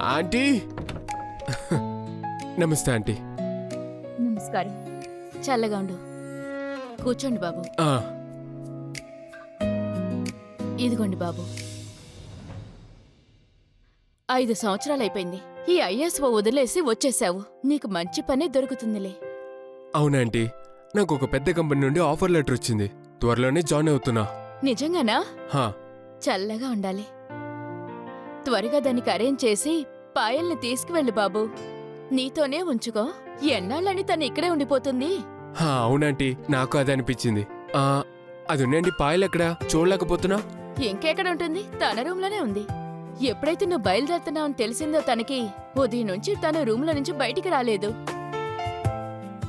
Aunty నమస్తే aunty. నమస్కారం. చల్లగా ఉండు. కూర్చోండి బాబు. ఇదిగోండి బాబు. 5 సంవత్సరాలైపోయింది. ఈ ఐఎస్ఓ వదిలేసి వచ్చేసావు. నీకు మంచి పనే దొరుకుతుందిలే. అవునాంటీ, నాకు ఒక పెద్ద కంపెనీ నుండి ఆఫర్ లెటర్ వచ్చింది. త్వరలోనే జాయిన్ అవుతున్నా. నిజంగానా? హా. చల్లగా ఉండాలి. త్వరగా దానికి అరేంజ్ చేసి పాయల్ని తీసుకువెళ్ళు బాబు. నీతోనే ఉంచుకో. ఎన్నాళ్ళని తను ఇక్కడే ఉండిపోతుంది. అవునాంటీ, నాకు అదే అనిపించింది. అది ఉండండి, పాయలు ఎక్కడా చూడలేకపోతున్నా. ఇంకెక్కడ ఉంటుంది? తన రూమ్లోనే ఉంది. ఎప్పుడైతే నువ్వు బయలుదేరుతున్నావని తెలిసిందో తనకి, ఉదయం నుంచి తన రూమ్లో నుంచి బయటికి రాలేదు.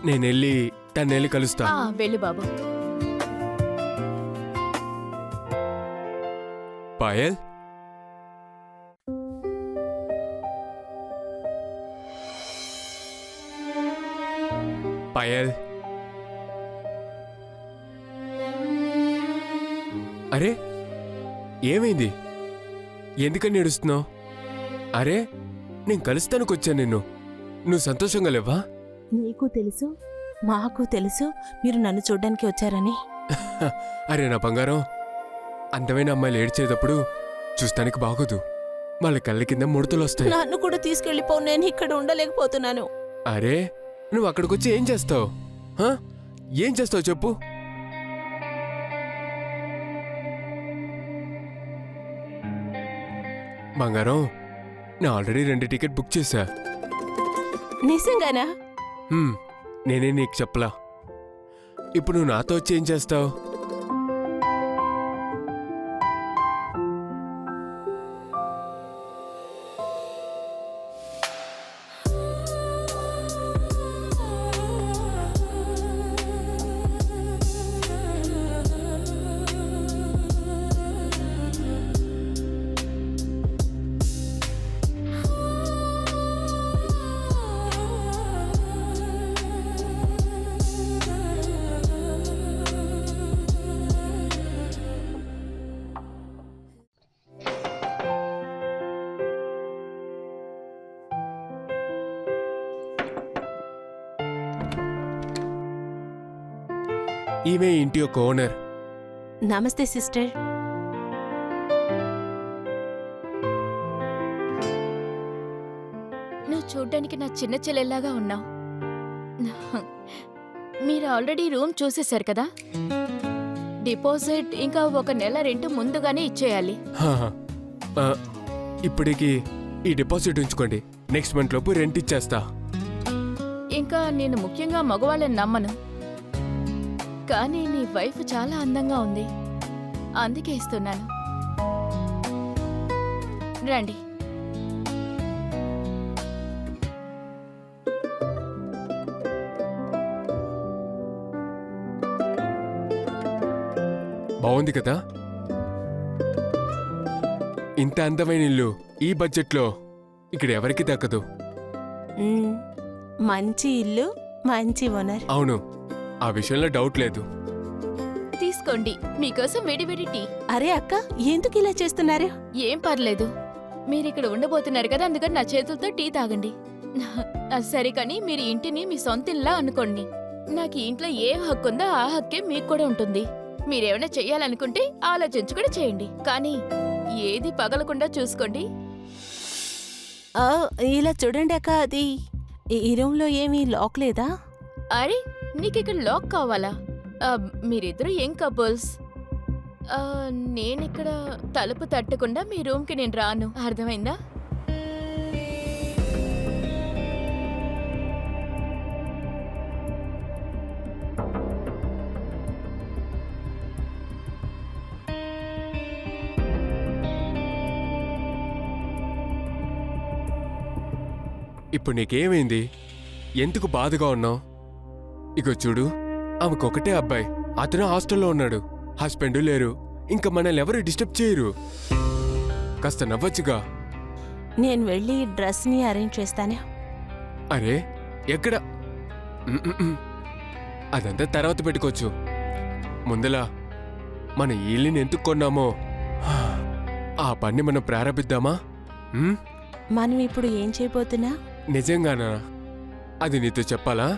నేనెళ్ళి తన్నెళ్ళి కలుస్తా. వెళ్ళు బాబు. పాయల్, పాయల్. అరే ఏమైంది? ఎందుకని ఏడుస్తున్నావు? అరే నేను కలుస్తానుకొచ్చాను నిన్ను. నువ్వు సంతోషంగా లేవా? నీకు తెలుసు, మాకు తెలుసు మీరు నన్ను చూడ్డానికి వచ్చారని. అరే నా బంగారం, అందమైన అమ్మాయిలు ఏడ్చేటప్పుడు చూస్తానికి బాగోదు. వాళ్ళ కళ్ళ కింద ముడతలు వస్తాయి. నన్ను కూడా తీసుకెళ్లిపో, నేను ఇక్కడ ఉండలేకపోతున్నాను. అరే నువ్వు అక్కడికొచ్చి ఏం చేస్తావు? ఏం చేస్తావు చెప్పు. బంగారం, నేను ఆల్రెడీ 2 టికెట్ బుక్ చేశా. నిజంగానా? నేనే నీకు చెప్పలా. ఇప్పుడు నువ్వు నాతో వచ్చి ఏం చేస్తావు? ఈమె ఇంటి యొక్క ఓనర్. నమస్తే సిస్టర్. నువ్వు చూడ్డానికి నా చిన్న చెల్లెల్లాగా ఉన్నావు. మీరు ఆల్రెడీ రూమ్ చూసేశారు కదా. డిపాజిట్ ఇంకా 1 నెల రెంట్ ముందుగానే ఇచ్చేయాలి. ఇప్పటికి ఈ డిపాజిట్ ఉంచుకోండి. నెక్స్ట్ మంత్ లోపు రెంట్ ఇచ్చేస్తా. ఇంకా నేను ముఖ్యంగా మగవాళ్ళని నమ్మను, కానీ నీ వైఫ్ చాలా అందంగా ఉంది, అందుకే ఇస్తున్నాను. రండి. బాగుంది కదా? ఇంత అందమైన ఇల్లు ఈ బడ్జెట్లో ఇక్కడ ఎవరికి దక్కదు. మంచి ఇల్లు, మంచి ఓనర్. అవును, ఆ విషయంలో డౌట్ లేదు. తీసుకోండి, మీకోసం వేడివేడి టీ. అరే అక్క, ఎందుకు ఇలా చేస్తున్నారు? ఏం పర్లేదు, మీరిక్కడ ఉండబోతున్నారు కదా, అందుకని నా చేతులతో టీ తాగండి. సరే, కానీ మీరు ఇంటిని మీ సొంతిల్లా అనుకోండి. నాకు ఈ ఇంట్లో ఏ హక్కు ఉందో ఆ హక్కే మీకు కూడా ఉంటుంది. మీరేమైనా చెయ్యాలనుకుంటే ఆలోచించుకుని చేయండి, కానీ ఏది పగలకుండా చూసుకోండి. ఇలా చూడండి అక్క, అది ఈ రూమ్లో ఏమీ లాక్ లేదా? అరే నీకిక్కడ లాక్ కావాలా? మీరిద్దరూ ఏం కపుల్స్. నేనిక్కడ తలుపు తట్టకుండా మీ రూమ్కి నేను రాను, అర్థమైందా? ఇప్పుడు నీకేమైంది? ఎందుకు బాధగా ఉన్నావు? ఇగో చూడు, ఆమెకొకటే అబ్బాయి, అతను హాస్టల్లో ఉన్నాడు. హస్బెండ్ లేరు. ఇంకా మనల్ని ఎవరు డిస్టర్బ్ చేయరు. కాస్త నవ్వచ్చుగా. నేను వెళ్ళి డ్రెస్ని అరేంజ్ చేస్తాను. అరే ఎక్కడ? అదంతా తర్వాత పెట్టుకోవచ్చు. ముందలా మన ఇల్లుని ఎందుకు కొన్నామో ఆ పని మనం ప్రారంభిద్దామా? మనం ఇప్పుడు ఏం చేయబోతున్నా? నిజంగానా? అది నీతో చెప్పాలా?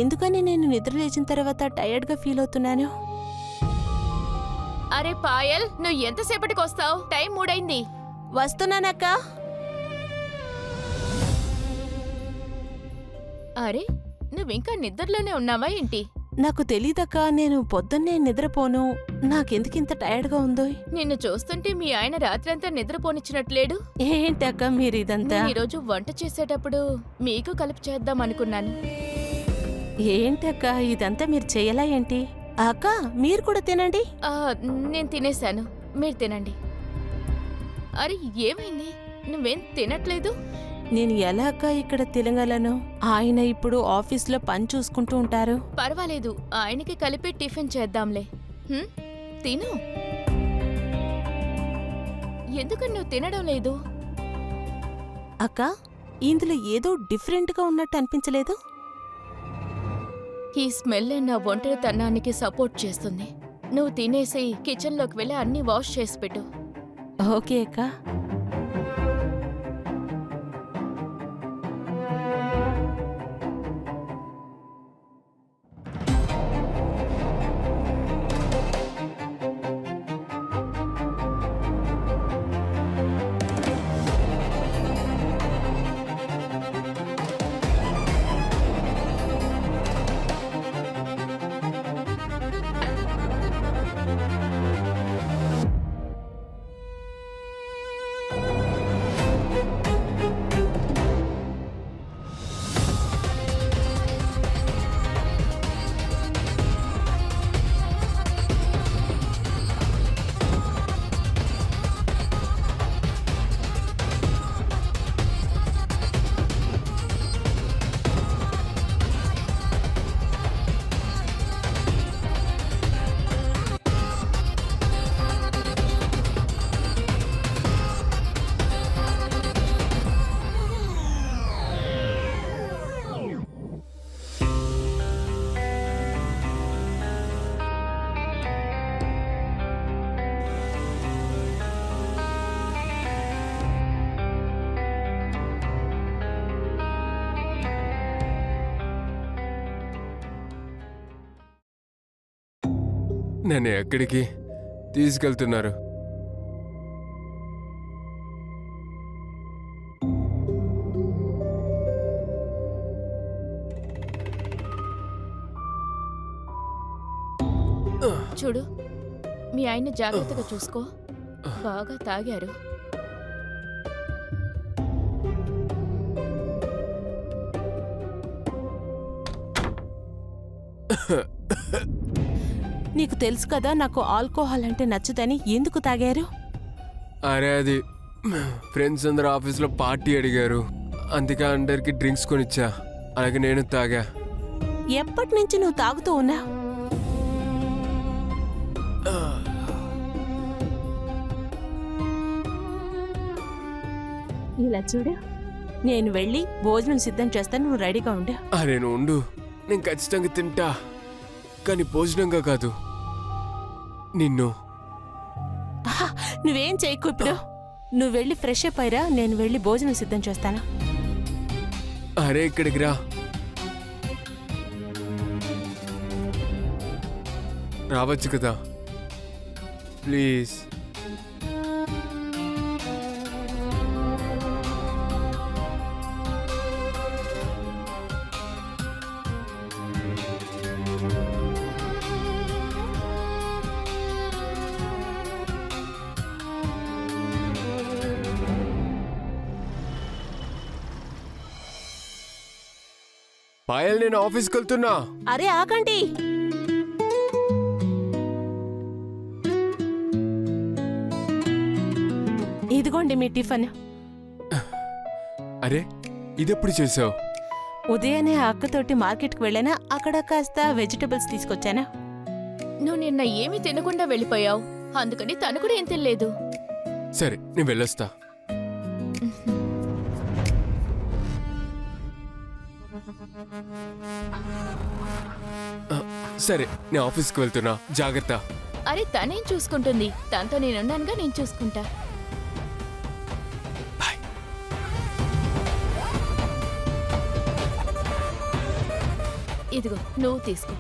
ఎందుకని నేను నిద్ర లేచిన తర్వాత టైర్డ్గా ఫీల్ అవుతున్నాను? అరే పాయల్, నువ్వు ఎంతసేపటికి వస్తావు? టైం 3 అయింది. వస్తున్నానక్క. అరే, నువ్వింకా నిద్రలోనే ఉన్నావా ఏంటి? నాకు తెలీదక్క, నేను పొద్దున్నే నిద్రపోను. నాకెందుకింత టైర్డ్గా ఉందో? నిన్ను చూస్తుంటే మీ ఆయన రాత్రంతా నిద్రపోనిచ్చినట్లేడు. ఏంటక్క మీరు ఇదంతా? నేను ఈరోజు వంట చేసేటప్పుడు మీకు కలిపి చేద్దాం అనుకున్నాను. ఏంటక్క ఇదంతా మీరు చెయ్యలా ఏంటి? అక్క మీరు కూడా తినండి. ఆ, నేను తినేశాను, మీరు తినండి. అరే ఏమైంది? నువ్వేం తినట్లేదు? నేను ఎలా అక్క ఇక్కడ తినగలను? ఆయన ఇప్పుడు ఆఫీస్లో పని చూసుకుంటూ ఉంటారు. పర్వాలేదు, ఆయనకి కలిపి టిఫిన్ చేద్దాంలే. హ్మ్, తిను. ఎందుకని నువ్వు తినడం లేదు? అక్క ఇందులో ఏదో డిఫరెంట్గా ఉన్నట్టు అనిపించలేదు? ఈ స్మెల్ నా ఒంటరితనానికి సపోర్ట్ చేస్తుంది. నువ్వు తినేసి కిచెన్లోకి వెళ్ళి అన్నీ వాష్ చేసి పెట్టు. ఓకే అక్క. నన్ను ఎక్కడికి తీసుకెళ్తున్నారు? చూడు, మీ ఆయన్ని జాగ్రత్తగా చూసుకో. బాగా తాగారు. నీకు తెలుసు కదా నాకు ఆల్కహాల్ అంటే నచ్చదని. ఎందుకు తాగారు? అరే అది ఫ్రెండ్స్ అందరూ ఆఫీస్లో పార్టీ అడిగారు, అందుకే అందరికి డ్రింక్స్ కొనిచ్చా. అలాగే నేను తాగా. ఎప్పటి నుంచి నువ్వు తాగుతూ ఉన్నా? ఇలా చూడు, నేను వెళ్ళి భోజనం సిద్ధం చేస్తాను, నువ్వు రెడీగా ఉండు. అరే నువ్వు ఉండు, నేను ఖచ్చితంగా తింటా, కానీ భోజనంగా కాదు, నిన్ను. ఆహా, నువ్వేం చేయకు ఇప్పుడు. నువ్వు వెళ్ళి ఫ్రెష్ అప్ అయ్యిరా, నేను వెళ్ళి భోజనం సిద్ధం చేస్తాను. అరే ఇక్కడికి రా. రావచ్చు కదా ప్లీజ్. పాయల్, నేను ఆఫీస్కి వెళ్తున్నా. అరే ఆగండి. ఇదిగోండి మీ టిఫిన్. అరే ఇదెప్పుడు చేసావు? ఉదయాన్నే అక్కతోటి మార్కెట్కి వెళ్ళానా, అక్కడ కాస్త వెజిటబుల్స్ తీసుకొచ్చానా. నువ్వు నిన్న ఏమీ తినకుండా వెళ్ళిపోయావు, అందుకని తను కూడా ఏం తినలేదు. సరే నేను వెళ్ళొస్తా. సరే నేను ఆఫీస్కి వెళ్తున్నా, జాగ్రత్త. అరే తనేం చూసుకుంటుంది, తనతో నేనున్నానుగా, నేను చూసుకుంటా. బాయ్. ఇదిగో నువ్వు తీసుకో.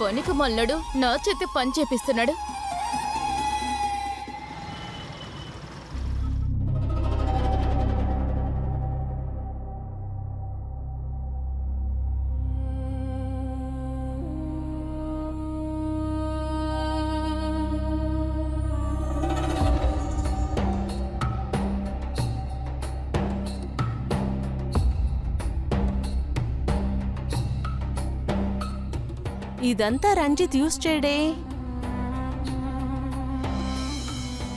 పనికి మల్లడు నా చేతి పని చేపిస్తున్నాడు. ఇదంతా రంజిత్ యూస్ చేయడే.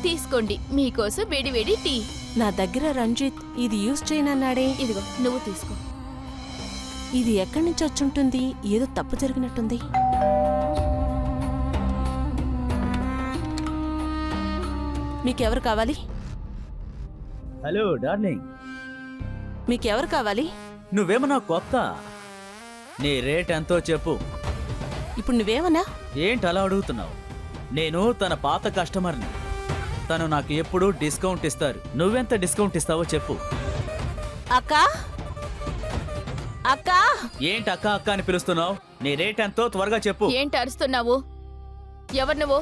తీసుకోండి, మీకోసం వేడి వేడి టీ. నా దగ్గర రంజిత్ ఇది యూస్ చేయనన్నాడే. ఇదిగో నువ్వు తీసుకో. ఇది ఎక్కడి నుంచి వచ్చుంటుంది? ఏదో తప్పు జరిగినట్టుంది. మీకెవరు కావాలి? హలో డార్లింగ్, మీకెవరు కావాలి? నువ్వేమన్నా కొత్త? నీ రేట్ ఎంతో చెప్పు. ఇప్పుడు నువ్వేమన్నా? ఏంటి అలా అడుగుతున్నావు? నేను తన పాత కస్టమర్ని. తను నాకు ఎప్పుడూ డిస్కౌంట్ ఇస్తారు. నువ్వెంత డిస్కౌంట్ ఇస్తావో చెప్పు. అక్క అక్క. ఏంటి అక్క అక్క అని పిలుస్తున్నావు? నీ రేట్ ఎంతో త్వరగా చెప్పు. ఏంటి అరుస్తున్నావు? ఎవరు నువ్వు?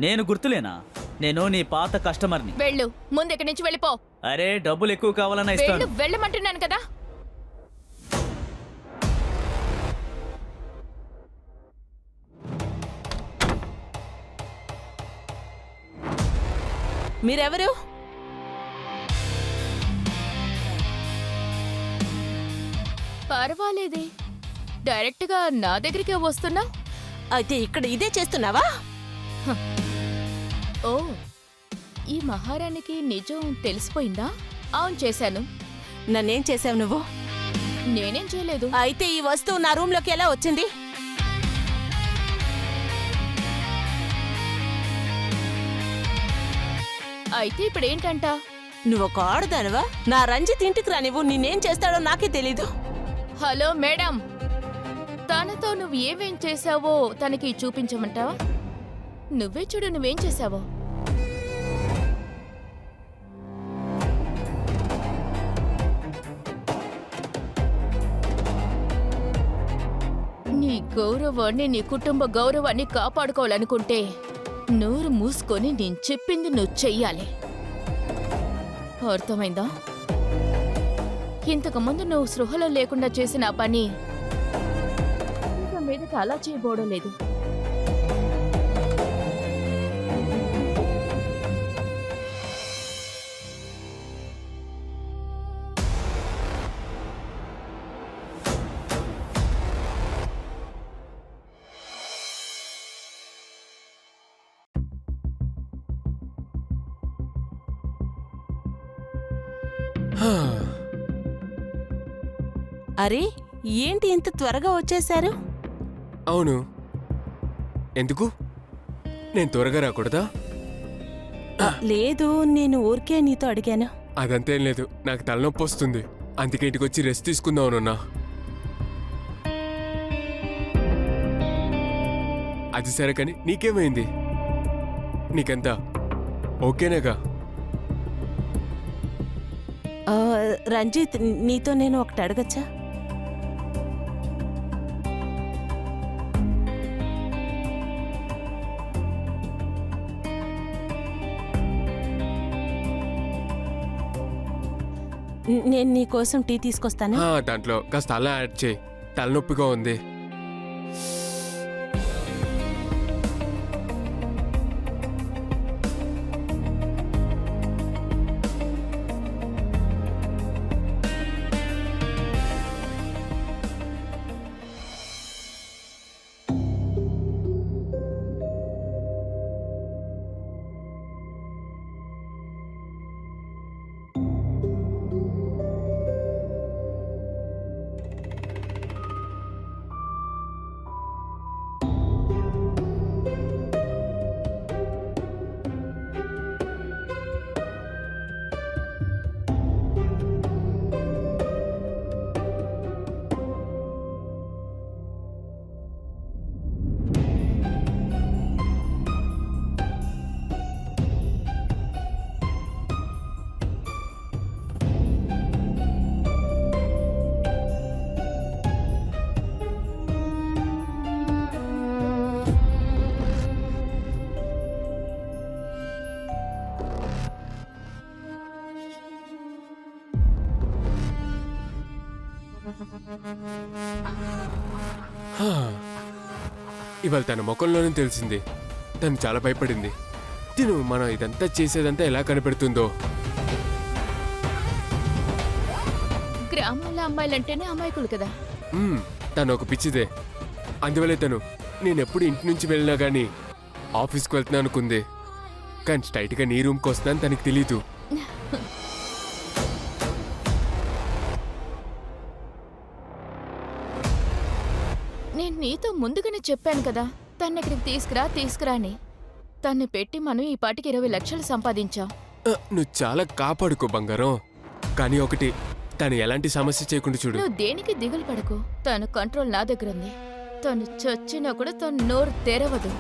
నేను గుర్తులేనా? నేను నీ పాత కస్టమర్ని. వెళ్ళు, ముందు ఇక్కడి నుంచి వెళ్ళిపో. అరే డబ్బులు ఎక్కువ కావాలన్నా ఇస్తాను. వెళ్ళమంటున్నాను కదా. మీరెవరు? పర్వాలేదే, డైరెక్ట్ గా నా దగ్గరికే వస్తున్నా. అయితే ఇక్కడ ఇదే చేస్తున్నావా? ఓ ఈ మహారాణికి నిజం తెలిసిపోయిందా? అవును చేశాను. నన్నేం చేసావు నువ్వు? నేనేం చేయలేదు. అయితే ఈ వస్తువు నా రూమ్లోకి ఎలా వచ్చింది? అయితే ఇప్పుడేంటంట? నువ్వు ఒక ఆడదానివా? నా రంజిత్ ఇంటికి రానివ్వు, నిన్నేం చేస్తాడో నాకే తెలీదు. హలో మేడం, తనతో నువ్వు ఏమేం చేశావో తనకి చూపించమంటావా? నువ్వే చూడు నువ్వేం చేశావో. నీ గౌరవాన్ని, నీ కుటుంబ గౌరవాన్ని కాపాడుకోవాలనుకుంటే నోరు మూసుకొని నేను చెప్పింది నువ్వు చెయ్యాలి. అర్థమైందా? ఇంతకుముందు నువ్వు సృహలో లేకుండా చేసిన ఆ పని ఇక మీదట అలా చేయబోవడం లేదు. హా, అరే, ఏంటి ఇంత త్వరగా వచ్చేశారు? అవును, ఎందుకు? నేను త్వరగా రాకూడదా? లేదు, నేను ఊరికే నీతో అడిగాను. అదంతేం లేదు, నాకు తలనొప్పి వస్తుంది, అందుకే ఇంటికి వచ్చి రెస్ట్ తీసుకుందామనున్నా. అది సరే కానీ నీకేమైంది? నీకెంత ఓకేనేగా? ఆ, రంజిత్, నీతో నేను ఒకటి అడగచ్చా? నేను నీ కోసం టీ తీసుకొస్తాను. దాంట్లో కాస్త అలా యాడ్ చేయి, తలనొప్పిగా ఉంది. హా, ఇవాళ తన ముఖంలోనే తెలిసింది, తను చాలా భయపడింది. తిను మనం ఇదంతా చేసేదంతా ఎలా కనిపెడుతుందో. గ్రామాల అమ్మాయిలంటేనే అమాయకులు కదా. తను ఒక పిచ్చిదే, అందువల్లే తను నేనెప్పుడు ఇంటి నుంచి వెళ్ళినా కానీ ఆఫీస్కి వెళ్తున్నా అనుకుంది. కానీ స్ట్రైట్గా నీ రూమ్కి వస్తానని తనకి తెలీదు. నేను నీతో ముందుగానే చెప్పాను కదా తన్ని ఇక్కడికి తీసుకురా అని. తన్ని పెట్టి మనం ఈ పాటికి 20 లక్షలు సంపాదించాం. నువ్వు చాలా కాపాడుకో బంగారం. కానీ ఒకటి, తను ఎలాంటి సమస్య చేయకుండా చూడు. నువ్వు దేనికి దిగులు పడకు, తను కంట్రోల్ నా దగ్గర ఉంది. తను చచ్చినా కూడా తను నోరు తెరవదు.